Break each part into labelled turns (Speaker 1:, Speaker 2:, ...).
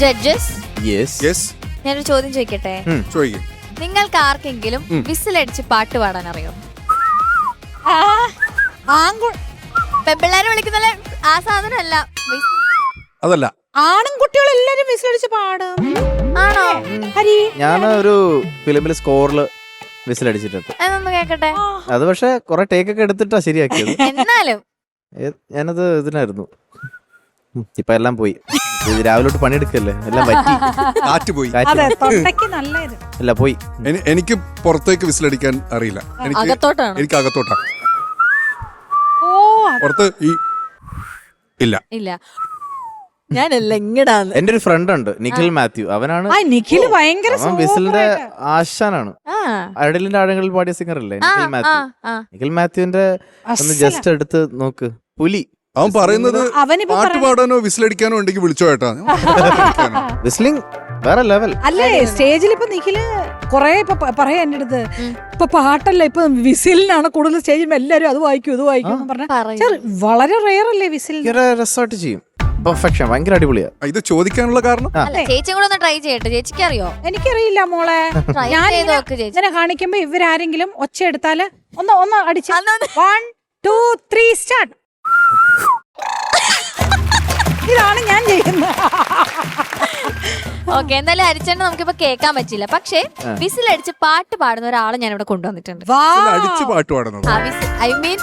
Speaker 1: Judges
Speaker 2: yes
Speaker 1: ഞാനൊരു ചോദ്യം ചോദിക്കട്ടെ?
Speaker 2: ചോദിക്കും.
Speaker 1: നിങ്ങൾക്ക് ആർക്കെങ്കിലും വിസിലടിച്ച് പാട്ട് പാടാൻ അറിയോ? പെമ്പിള്ളാരെ വിളിക്കുന്ന ആ സാധനമല്ല,
Speaker 3: അതല്ല,
Speaker 4: ആണും കുട്ടികളും എല്ലാരും വിസിലടിച്ച് പാടും.
Speaker 1: ആണോ?
Speaker 4: ഹരി,
Speaker 5: ഞാൻ ഒരു ഫിലിമില് സ്കോറിൽ വിസിലടിച്ചിട്ടുണ്ട്.
Speaker 1: അതൊന്ന് കേക്കട്ടെ.
Speaker 5: അത് പക്ഷെ കുറെ ടേക്കൊക്കെ എടുത്തിട്ടാ ശരിയാക്കിയത്.
Speaker 1: എന്നാലും
Speaker 5: ഞാനത് ഇതിനായിരുന്നു. ഇപ്പൊ എല്ലാം പോയി. രാവിലെ തൊട്ട് പണിയെടുക്കല്ലേ, എല്ലാം പറ്റി.
Speaker 2: കാറ്റ് പോയി.
Speaker 4: അതെ, തൊണ്ടയ്ക്ക് നല്ല ഇത്.
Speaker 5: എല്ലാം പോയി.
Speaker 2: എനിക്ക് പുറത്തേക്ക് വിസിലടിക്കാൻ അറിയില്ല.
Speaker 1: അകത്തോട്ടാണ്.
Speaker 2: എനിക്ക് അകത്തോട്ടാണ്.
Speaker 4: ഓ,
Speaker 2: പുറത്ത് ഇല്ല.
Speaker 1: ഇല്ല, ഞാനല്ല ഇങ്ങടാന്ന്.
Speaker 5: എന്റെ ഒരു ഫ്രണ്ട് ഉണ്ട്, നിഖിൽ മാത്യു. അവനാണ്
Speaker 4: നിഖിൽ ഭയങ്കര
Speaker 5: അവൻ വിസിലിന്റെ ആശാനാണ്. അടലിന്റെ ആഴങ്ങളിൽ പാടിയ സിംഗർ അല്ലേ നിഖിൽ മാത്യു. നിഖിൽ മാത്യുവിന്റെ ഒന്ന് ജസ്റ്റ് എടുത്ത് നോക്ക്. പുലി.
Speaker 2: അവൻ പറയുന്നത്
Speaker 4: അവനിപ്പോ
Speaker 2: പാട്ട് പാടാനോ വിസിലടിക്കാനോ ഉണ്ടെങ്കിൽ വിളിച്ചോ ഏട്ടാ.
Speaker 5: വിസ്ലിംഗ് വേറെ ലെവൽ
Speaker 4: അല്ലേ. സ്റ്റേജിൽ ഇപ്പൊ നിഖില് കൊറേ പറയാ എന്റെ അടുത്ത്, ഇപ്പൊ പാട്ടല്ല, ഇപ്പൊ വിസിലിനാണ് കൂടുതൽ സ്റ്റേജിൽ എല്ലാരും അത് വായിക്കും ഇത് വായിക്കും എന്ന് പറഞ്ഞാൽ വളരെ റെയർ അല്ലേ വിസിൽ.
Speaker 5: രസമായിട്ട് ചെയ്യും. പെർഫെക്ഷൻ ഭയങ്കര അടിപൊളിയാ.
Speaker 2: ഇത് ചോദിക്കാനുള്ള കാരണം
Speaker 1: ചേച്ചി കൂടെ ഒന്ന് ട്രൈ ചെയ്യട്ടെ. ചേച്ചിക്ക് അറിയോ?
Speaker 4: എനിക്കറിയില്ല മോളെ. ഞാൻ ഇങ്ങനെ കാണിക്കുമ്പോ ഇവരാരെങ്കിലും ഒച്ച എടുത്താല് ഒന്ന് അടിച്ച് 1 2 3 സ്റ്റാർട്ട്. ഇതാണ് ഞാൻ ചെയ്യുന്നത്.
Speaker 1: ഓക്കെ, എന്തായാലും ഹരിച്ചേട്ടൻ നമുക്കിപ്പോ കേൾക്കാൻ പറ്റില്ല. പക്ഷേ വിസിലടിച്ച് പാട്ട് പാടുന്ന ഒരാളെ ഞാൻ ഇവിടെ കൊണ്ടുവന്നിട്ടുണ്ട്.
Speaker 2: അടിച്ച് പാട്ട് പാടുന്നത്.
Speaker 1: ഐ മീൻ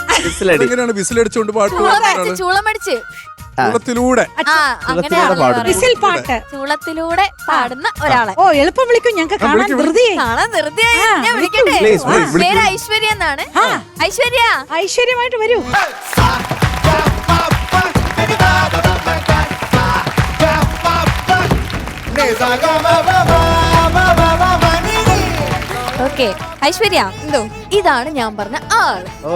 Speaker 2: എങ്ങനെയാണ് വിസിലടിച്ചോണ്ട് പാട്ട്
Speaker 1: ചൂളമടിച്ച്
Speaker 2: ചൂളത്തിലൂടെ
Speaker 4: വിസിൽ പാട്ട്
Speaker 1: ചൂളത്തിലൂടെ പാടുന്ന ഒരാളെ.
Speaker 4: ഓ, എളുപ്പം വിളിക്കും. ഞങ്ങൾക്ക് കാണാൻ ധൃതിയായി.
Speaker 1: കാണാൻ ധൃതിയായി. ഞാൻ വിളിക്കട്ടെ? പേര് ഐശ്വര്യ എന്നാണ്.
Speaker 4: ഐശ്വര്യമായിട്ട് വരൂ.
Speaker 1: ഓക്കെ ഐശ്വര്യ, എന്തോ ഇതാണ് ഞാൻ പറഞ്ഞ ആള്.
Speaker 5: ഓ,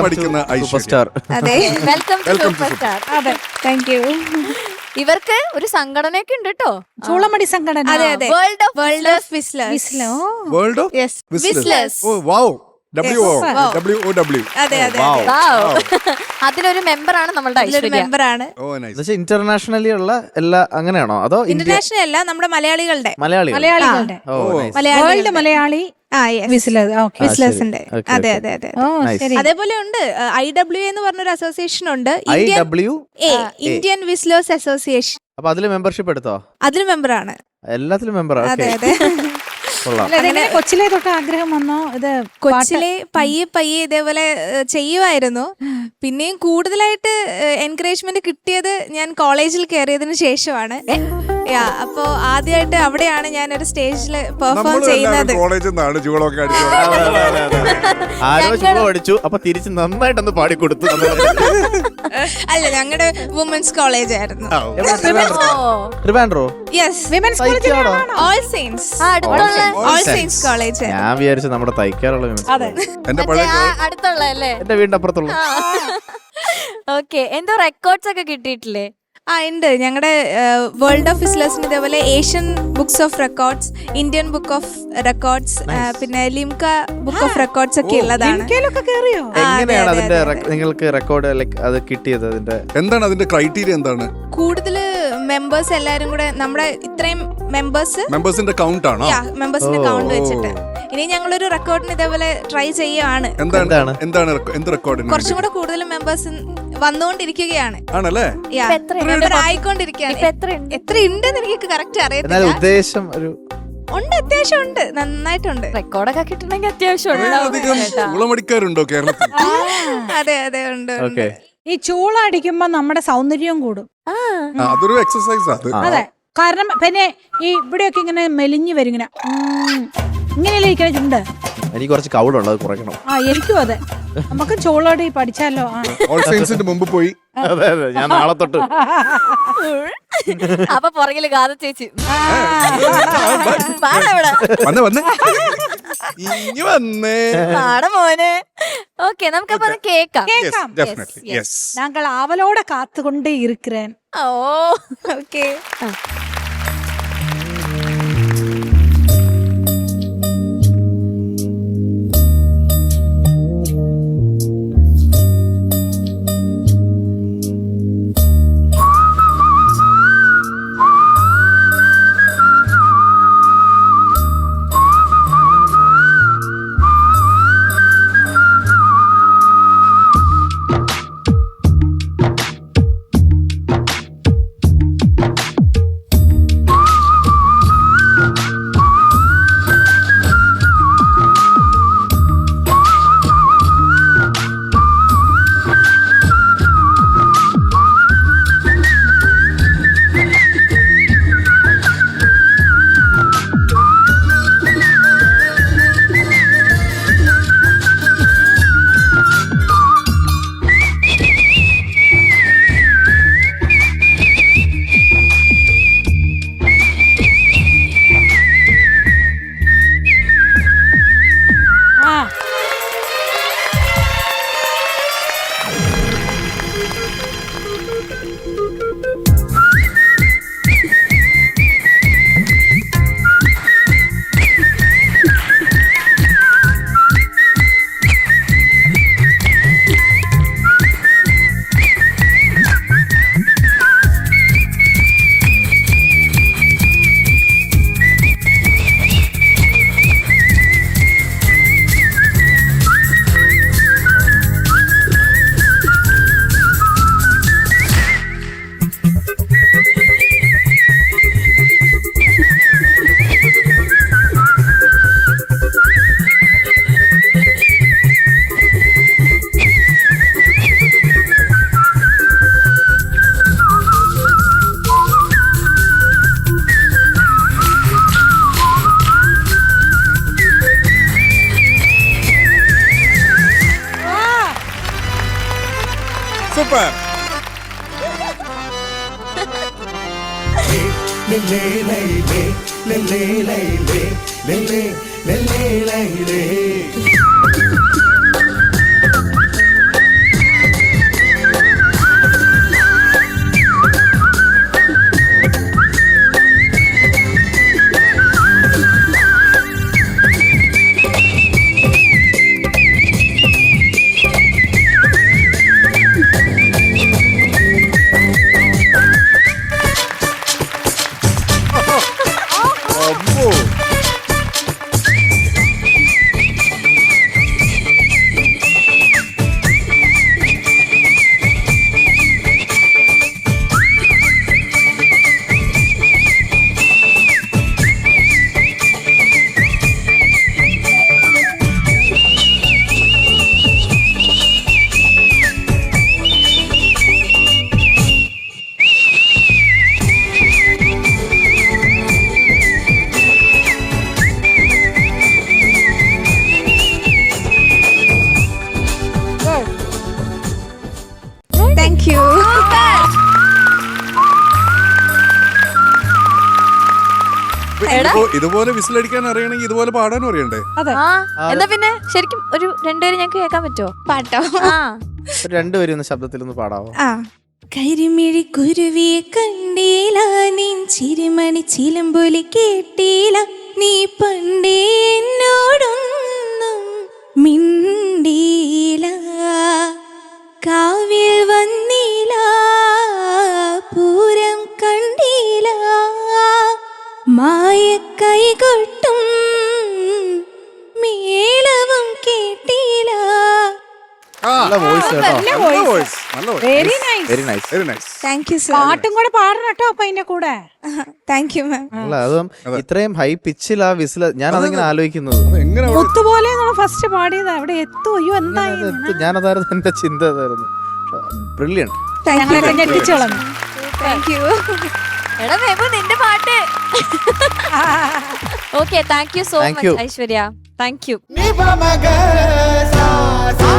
Speaker 2: പഠിക്കുന്ന
Speaker 5: സൂപ്പർ സ്റ്റാർ.
Speaker 1: അതെ, വെൽക്കം ടു സൂപ്പർ സ്റ്റാർ.
Speaker 4: അതെ, താങ്ക് യു.
Speaker 1: ഇവർക്ക് ഒരു സംഘടനയൊക്കെ ഉണ്ട് കേട്ടോ,
Speaker 4: ചൂളമടി സംഘടന.
Speaker 1: അതെ അതെ, world of whistlers.
Speaker 2: World of
Speaker 1: whistlers.
Speaker 2: Oh wow. WOW.
Speaker 1: അതെ അതെ, അതിലൊരു മെമ്പറാണ് നമ്മളുടെ ഐശ്വര്യ. മെമ്പറാണ്.
Speaker 5: ഇന്റർനാഷണലി ഉള്ള എല്ലാ അങ്ങനെയാണോ അതോ
Speaker 1: ഇന്റർനാഷണൽ അല്ല, നമ്മുടെ മലയാളികളുടെ
Speaker 4: മലയാളികളുടെ വേൾഡ് മലയാളി വിസിലേഴ്സിന്റെ.
Speaker 1: അതെ അതെ അതെ. അതേപോലെ ഉണ്ട് IWA എന്ന് പറഞ്ഞൊരു അസോസിയേഷൻ ഉണ്ട്, ഇന്ത്യൻ വിസ്ലേഴ്സ് അസോസിയേഷൻ.
Speaker 5: അപ്പൊ അതില് മെമ്പർഷിപ്പ് എടുത്തോ?
Speaker 1: അതില് മെമ്പറാണ്.
Speaker 5: എല്ലാത്തിലും മെമ്പർ.
Speaker 1: അതെ അതെ.
Speaker 4: കൊച്ചിലെ തൊട്ട് ആഗ്രഹം വന്നോ? ഇത്
Speaker 1: കൊച്ചിലെ പയ്യെ ഇതേപോലെ ചെയ്യുമായിരുന്നു. പിന്നെയും കൂടുതലായിട്ട് എൻകറേജ്മെന്റ് കിട്ടിയത് ഞാൻ കോളേജിൽ കയറിയതിനു ശേഷമാണ്. അപ്പോ ആദ്യമായിട്ട് അവിടെയാണ് ഞാൻ ഒരു സ്റ്റേജിൽ പെർഫോം ചെയ്യുന്നത്.
Speaker 5: തിരിച്ച് നന്നായിട്ടൊന്ന് പാടിക്കൊടുത്തു.
Speaker 1: അല്ല, ഞങ്ങളുടെ വുമൻസ് കോളേജ് ആയിരുന്നു. All saints college.
Speaker 5: ഞാൻ വിചാരിച്ചു നമ്മുടെ തൈക്കാറുള്ള
Speaker 1: അടുത്തുള്ള അല്ലേ,
Speaker 5: എന്റെ വീടിന്റെ അപ്പുറത്തുള്ള.
Speaker 1: ഓക്കെ, എന്തോ റെക്കോർഡ്സ് ഒക്കെ കിട്ടിയിട്ടില്ലേ? ഉണ്ട്. ഞങ്ങളുടെ വേൾഡ് ഓഫ് വിസ്ലേഴ്സിന് ഇതേപോലെ Asian books of records, Indian book of records, പിന്നെ ലിംക ബുക്ക് ഓഫ് റെക്കോർഡ്സ് ഒക്കെ ഉള്ളതാണ്.
Speaker 5: എങ്ങനെയാണ് അതിന്റെ നിങ്ങൾക്ക് റെക്കോർഡ് അത് കിട്ടിയത്? അതിന്റെ
Speaker 2: എന്താണ് അതിന്റെ ക്രൈറ്റീരിയ? എന്താണ്
Speaker 1: കൂടുതൽ മെമ്പേഴ്സ് എല്ലാരും കൂടെ നമ്മുടെ ഇത്രയും
Speaker 2: മെമ്പേഴ്സിന്റെ കൗണ്ട് ആണോ?
Speaker 1: മെമ്പേഴ്സിന്റെ കൗണ്ട് വെച്ചിട്ട് ഇനി ഞങ്ങളൊരു റെക്കോർഡിന് ഇതേപോലെ ട്രൈ ചെയ്യുകയാണ്.
Speaker 2: എന്ത് റെക്കോർഡിന്?
Speaker 1: കുറച്ചും കൂടെ കൂടുതൽ മെമ്പേഴ്സ് വന്നുകൊണ്ടിരിക്കുകയാണ്.
Speaker 2: ആണല്ലേ?
Speaker 1: ആയിക്കൊണ്ടിരിക്കുകയാണ്. എത്ര ഉണ്ടെന്ന് എനിക്ക് കറക്റ്റ് അറിയത്തില്ല.
Speaker 5: ഉദ്ദേശം
Speaker 1: ഉണ്ട്, അത്യാവശ്യം ഉണ്ട്, നന്നായിട്ടുണ്ട്. റെക്കോർഡൊക്കെ കിട്ടണമെങ്കിൽ അത്യാവശ്യം
Speaker 2: ചൂളമടിക്കാരുണ്ടോ കേരളത്തിൽ?
Speaker 1: അതെ അതെ ഉണ്ട്.
Speaker 4: ഈ ചൂള അടിക്കുമ്പോ നമ്മുടെ സൗന്ദര്യവും കൂടും.
Speaker 2: അതൊരു എക്സസൈസ്.
Speaker 4: അതെ, കാരണം പിന്നെ ഈ ഇവിടെയൊക്കെ ഇങ്ങനെ മെലിഞ്ഞു വരും, ഇങ്ങനെയല്ലേ ഇരിക്കണ ചുണ്ട്.
Speaker 5: എനിക്ക് കുറച്ച് കൗടുണ്ട്, അത് കുറയ്ക്കണം.
Speaker 4: എനിക്കും അതെ. നമുക്ക് ചോളോടി പഠിച്ചാലോ?
Speaker 2: മുമ്പ് പോയി.
Speaker 5: ഞാൻ നാളെ തൊട്ട്.
Speaker 1: അപ്പൊ പുറകില് ഗാഥ ചേച്ചി മോനെ. ഓക്കെ, നമുക്കപ്പോ കേക്കാം.
Speaker 4: ഞങ്ങൾ ആവലോടെ കാത്തുകൊണ്ടേ ഇരിக்கிறேன்.
Speaker 1: ഓ, ഓക്കെ.
Speaker 2: സൂപ്പർ. അമ്മോ.
Speaker 1: Thank you.
Speaker 2: ഇതുപോലെ വിസിലടിക്കാൻ അറിയണമെങ്കിൽ ഇതുപോലെ പാടാനും അറിയണ്ടേ?
Speaker 4: അതെ.
Speaker 6: എന്നാ പിന്നെ ശരിക്കും ഒരു രണ്ടുപേരും ഞങ്ങൾക്ക് കേൾക്കാൻ പറ്റുമോ?
Speaker 1: പാട്ടോ?
Speaker 5: രണ്ടുപേരും ഒന്ന് ശബ്ദത്തിലൊന്ന് പാടാവോ?
Speaker 1: ആ. കരിമിഴി കുരുവിയെ കണ്ടീല, നിൻ ചിരിമണി ചിലമ്പൊലി കേട്ടീല, നീ പണ്ടേ എന്നോടൊന്നും മിണ്ടീല, കാവിൽ വന്നീല, പൂരം കണ്ടീല, മായ കൈകൊട്ടും മേളവും കേട്ടീല.
Speaker 5: നല്ല വോയിസ് കേട്ടോ.
Speaker 2: നല്ല voice, നല്ല voice.
Speaker 4: Very nice.
Speaker 5: Very nice.
Speaker 2: Very nice.
Speaker 1: Thank you sir.
Speaker 4: പാട്ടും കൂടെ പാടണം കേട്ടോ അപ്പൊ അതിന്റെ കൂടെ.
Speaker 1: Thank you ma'am.
Speaker 5: അല്ല അതും ഇത്രയും ഹൈ പിച്ചിൽ ആ വിസിൽ ഞാൻ അതിങ്ങനെ ആലോചിക്കുന്നത്.
Speaker 2: അത് എങ്ങനെ അവിടെ
Speaker 4: മുത്തുപോലെ ഫസ്റ്റ് പാടിയത് അവിടെ എത്തും. അയ്യോ എന്തായി
Speaker 5: ഞാനതായിരുന്നു എന്റെ ചിന്ത അതായിരുന്നു. ബ്രില്യന്റ്.
Speaker 4: ഞങ്ങളൊക്കെ ഞെട്ടിച്ചു കളഞ്ഞു.
Speaker 1: Thank you.
Speaker 6: എടാ മേബു നിന്റെ പാട്ട്. Okay thank you so
Speaker 5: Thank
Speaker 6: much
Speaker 5: you.
Speaker 6: Aishwarya. Thank you.
Speaker 7: Ni pa maga sa sa